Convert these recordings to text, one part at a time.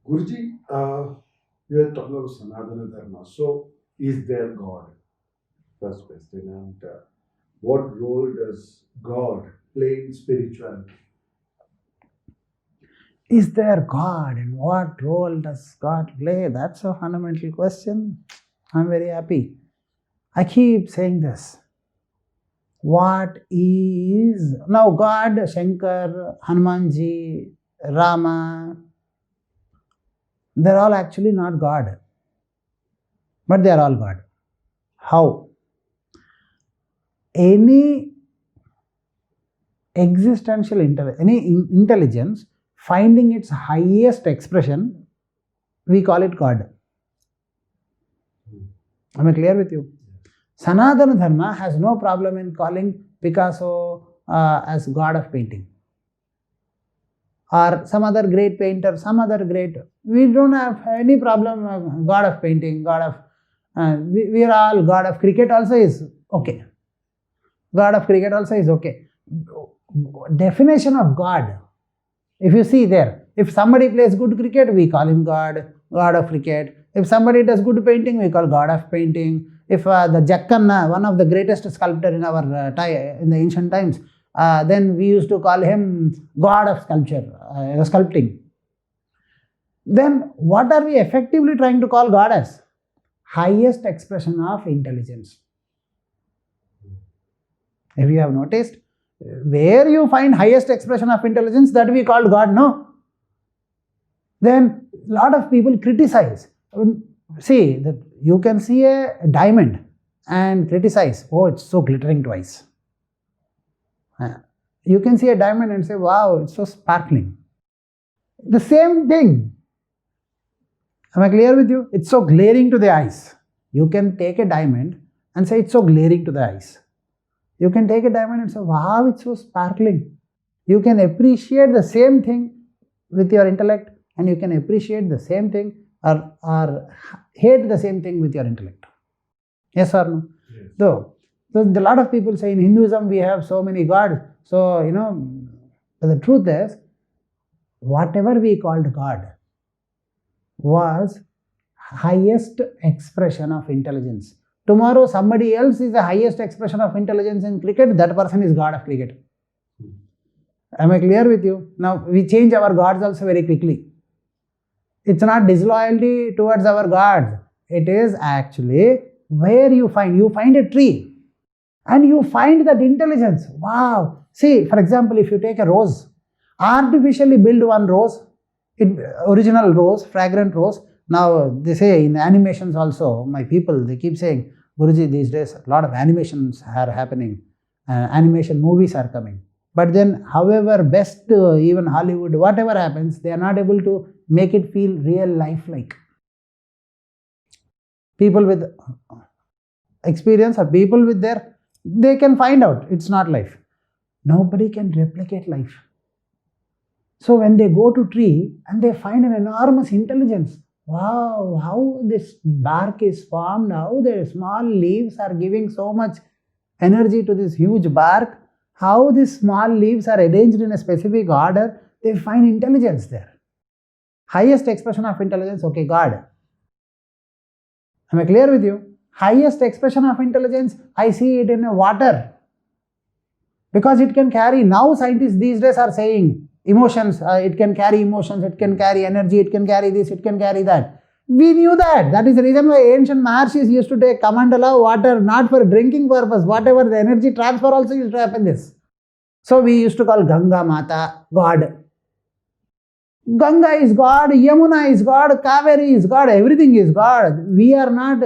Guruji, you are talking about Sanatana Dharma. So, is there God? First question. And what role does God play in spirituality? Is there God and what role does God play? That's a fundamental question. I'm very happy. I keep saying this. What is now God, Shankar, Hanumanji, Rama? They're all actually not God, but they are all God. How? Any existential intelligence finding its highest expression, we call it God. Am I clear with you? Sanatana Dharma has no problem in calling Picasso as God of painting, or some other great painter, some other great. We don't have any problem. God of painting, God of. We are all God of cricket also is okay. God of cricket also is okay. Definition of God. If you see there, if somebody plays good cricket, we call him God, God of cricket. If somebody does good painting, we call God of painting. If the Jakkanna, one of the greatest sculptor in our in the ancient times, then we used to call him God of sculpture, sculpting. Then what are we effectively trying to call God as? Highest expression of intelligence. If you have noticed, where you find highest expression of intelligence, that we called God, no? Then a lot of people criticize. See, that you can see a diamond and criticize, oh, it's so glittering twice. You can see a diamond and say, wow, it's so sparkling. The same thing. Am I clear with you? It's so glaring to the eyes. You can take a diamond and say it's so glaring to the eyes. You can take a diamond and say, wow, it's so sparkling. You can appreciate the same thing with your intellect, and you can appreciate the same thing or hate the same thing with your intellect. Yes or no? Yes. So a lot of people say in Hinduism we have so many gods. So, but the truth is, whatever we called God was highest expression of intelligence. Tomorrow somebody else is the highest expression of intelligence in cricket, that person is God of cricket. Am I clear with you? Now we change our gods also very quickly. It's not disloyalty towards our gods. It is actually where you find a tree and you find that intelligence. Wow. See, for example, if you take a rose, artificially build one rose, original rose, fragrant rose. Now they say in animations also, my people, they keep saying, Guruji, these days a lot of animations are happening, animation movies are coming. But then however best, even Hollywood, whatever happens, they are not able to make it feel real life-like. People with experience or people with they can find out it's not life. Nobody can replicate life. So when they go to tree and they find an enormous intelligence, wow, how this bark is formed, how the small leaves are giving so much energy to this huge bark, how these small leaves are arranged in a specific order, they find intelligence there. Highest expression of intelligence, okay, God. Am I clear with you? Highest expression of intelligence, I see it in water. Because it can carry, now scientists these days are saying, emotions, it can carry emotions, it can carry energy, it can carry this, it can carry that. We knew that. That is the reason why ancient Maharshis used to take Kamandala water not for drinking purpose, whatever the energy transfer also used to happen this. So we used to call Ganga Mata God. Ganga is God, Yamuna is God, Kaveri is God, everything is God. We are not.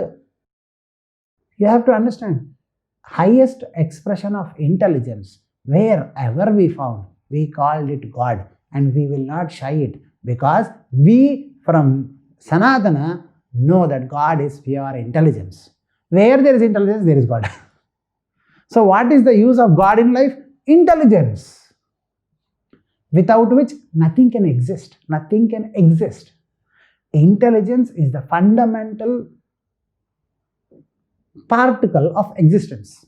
You have to understand, highest expression of intelligence, wherever we found, we called it God, and we will not shy it, because we from Sanatana know that God is pure intelligence. Where there is intelligence, there is God. So what is the use of God in life? Intelligence. Without which nothing can exist. Nothing can exist. Intelligence is the fundamental particle of existence.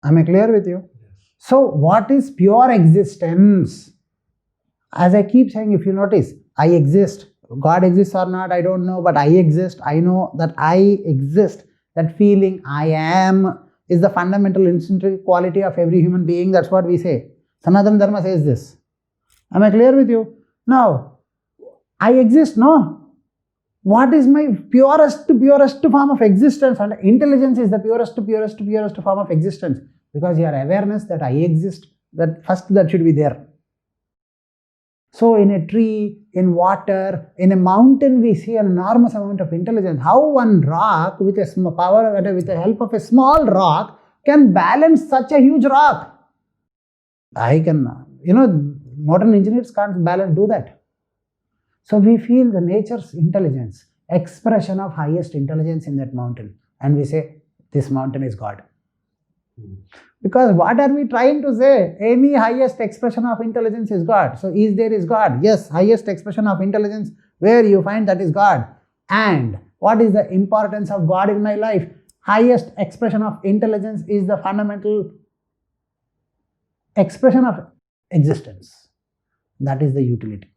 Am I clear with you? Yes. So what is pure existence? As I keep saying, if you notice, I exist. God exists or not, I don't know, but I exist. I know that I exist. That feeling, I am, is the fundamental intrinsic quality of every human being. That's what we say. Sanatana Dharma says this. Am I clear with you? Now, I exist, no? What is my purest form of existence? And intelligence is the purest form of existence. Because your awareness that I exist, that first that should be there. So in a tree, in water, in a mountain, we see an enormous amount of intelligence. How one rock with with the help of a small rock can balance such a huge rock? I can, modern engineers can't do that. So we feel the nature's intelligence, expression of highest intelligence in that mountain. And we say, this mountain is God. Because what are we trying to say? Any highest expression of intelligence is God. So there is God. Yes, highest expression of intelligence, where you find that is God. And what is the importance of God in my life? Highest expression of intelligence is the fundamental expression of existence. That is the utility.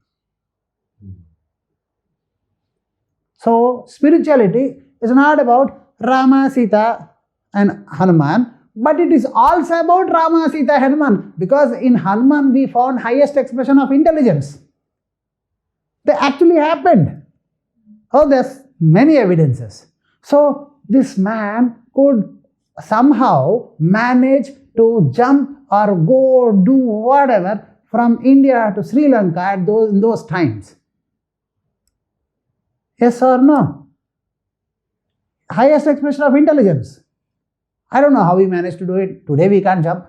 So spirituality is not about Rama, Sita and Hanuman, but it is also about Rama, Sita, Hanuman, because in Hanuman we found highest expression of intelligence. They actually happened. Oh, there's many evidences. So this man could somehow manage to jump or go do whatever from India to Sri Lanka in those times. Yes or no? Highest expression of intelligence. I don't know how we managed to do it. Today we can't jump.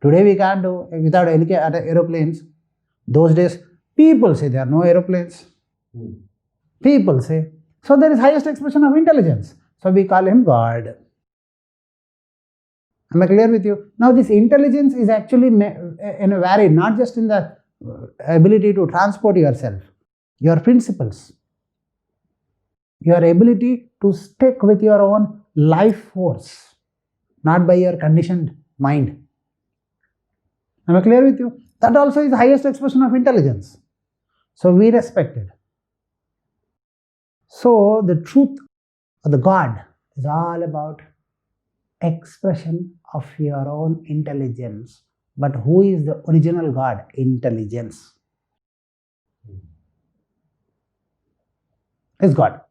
Today we can't do without aeroplanes. Those days, people say there are no aeroplanes. People say. So there is highest expression of intelligence. So we call him God. Am I clear with you? Now this intelligence is actually varied, not just in the ability to transport yourself, your principles, your ability to stick with your own life force, not by your conditioned mind. Am I clear with you? That also is the highest expression of intelligence. So we respect it. So the truth of the God is all about expression of your own intelligence. But who is the original God? Intelligence is God.